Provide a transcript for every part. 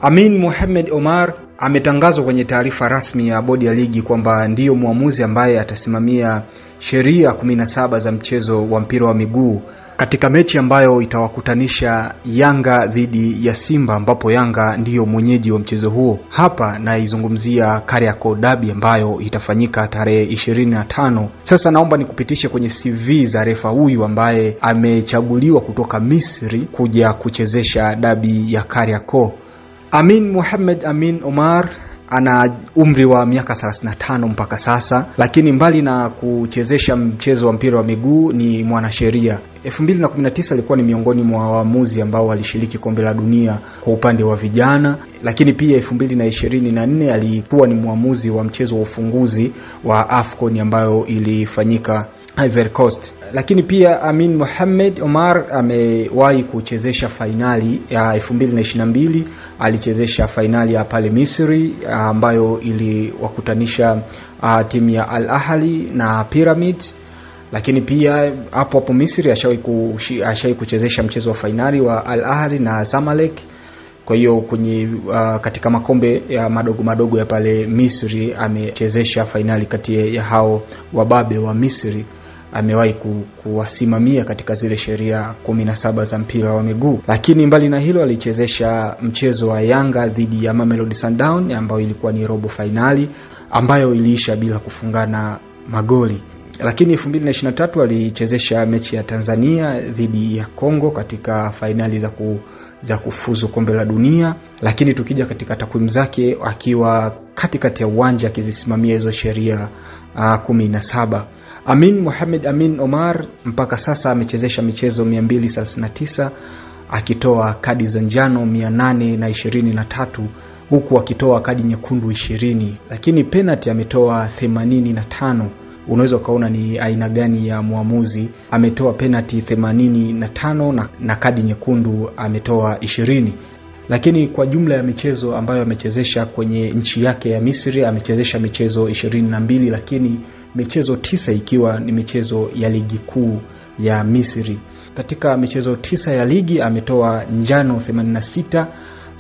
Amin Mohamed Omar ametangazwa kwenye taarifa rasmi ya bodi ya ligi kwamba ndiyo muamuzi ambaye atasimamia sheria 17 za mchezo wa mpira wa miguu katika mechi ambayo itawakutanisha Yanga dhidi ya Simba, ambapo Yanga ndiyo mwenyeji wa mchezo huo. Hapa naizungumzia Kariakoo Derby ambayo itafanyika tarehe 25. Sasa naomba nikupitishe kwenye CV za refa huyu ambaye amechaguliwa kutoka Misri kuja kuchezesha derby ya Kariakoo. Amin Mohamed Amin Omar ana umri wa miaka 35 mpaka sasa, lakini mbali na kuchezesha mchezo wa mpira wa miguu ni mwanasheria. 2019 alikuwa ni miongoni mwa waamuzi ambao walishiriki kombe la dunia kwa upande wa vijana, lakini pia 2024 alikuwa ni muamuzi wa mchezo wa ufunguzi wa AFCON ambayo ilifanyika Ivory Coast. Lakini pia Amin Mohamed Omar amewahi kuchezesha fainali ya 2022, alichezesha fainali ya pale Misri ambayo iliwakutanisha timu ya Al Ahly na Pyramid. Lakini pia hapo Misri ashawahi kuchezesha mchezo wa fainali wa Al Ahly na Zamalek. Kwa hiyo kwenye katika makombe ya madogo ya pale Misri amechezesha fainali kati ya hao wababe wa Misri. Amewahi kuwasimamia katika zile sheria 17 za mpira wa miguu. Lakini mbali na hilo alichezesha mchezo wa Yanga dhidi ya Mamelodi Sundowns ambayo ilikuwa ni robo finali ambayo iliisha bila kufungana magoli. Lakini 2023 alichezesha mechi ya Tanzania dhidi ya Kongo katika fainali za kufuzu kombe la dunia. Lakini tukija katika takwimu zake akiwa katikati ya uwanja akizisimamia hizo sheria 17. Amin Mohamed Amin Omar mpaka sasa amechezesha michezo 239 akitoa kadi za njano 823 huku akitoa kadi nyekundu 20, lakini penalty ametoa 85. Unaweza kaona ni aina gani ya muamuzi. Ametoa penalty 85 na kadi nyekundu ametoa 20. Lakini kwa jumla ya michezo ambayo amechezesha kwenye nchi yake ya Misri amechezesha michezo 22, lakini michezo 9 ikiwa ni michezo ya ligi kuu ya Misri. Katika michezo 9 ya ligi ametoa njano 86,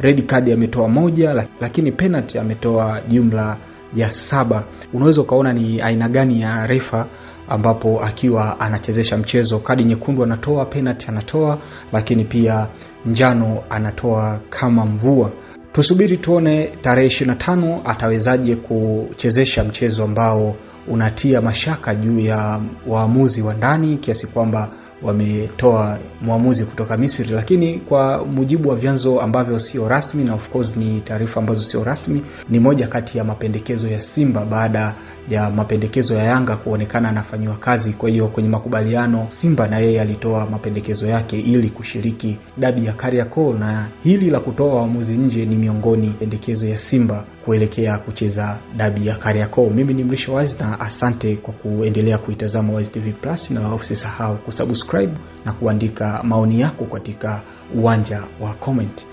red card ametoa 1, lakini penalty ametoa jumla ya 7. Unaweza kaona ni aina gani ya refa ambapo akiwa anachezesha mchezo, kadi nyekundu anatoa, penalty anatoa, lakini pia njano anatoa kama mvua. Tusubiri tuone tarehe 25 atawezaje kuchezesha mchezo ambao unatia mashaka juu ya waamuzi wa ndani kiasi kwamba wametoa muamuzi kutoka Misri. Lakini kwa mujibu wa vyanzo ambavyo sio rasmi, na of course ni taarifa ambazo sio rasmi, ni moja kati ya mapendekezo ya Simba baada ya mapendekezo ya Yanga kuonekana anafanywa kazi. Kwa hiyo kwenye makubaliano Simba na yeye alitoa mapendekezo yake ili kushiriki dabi ya Kariakoo, na hili la kutoa waamuzi nje ni miongoni pendekezo ya Simba kuelekea kucheza dabi ya Kariakoo. Mimi ni Mrisho Wise na asante kwa kuendelea kuitazama Wise TV Plus, na usisahau kusubscribe na kuandika maoni yako katika uwanja wa comment.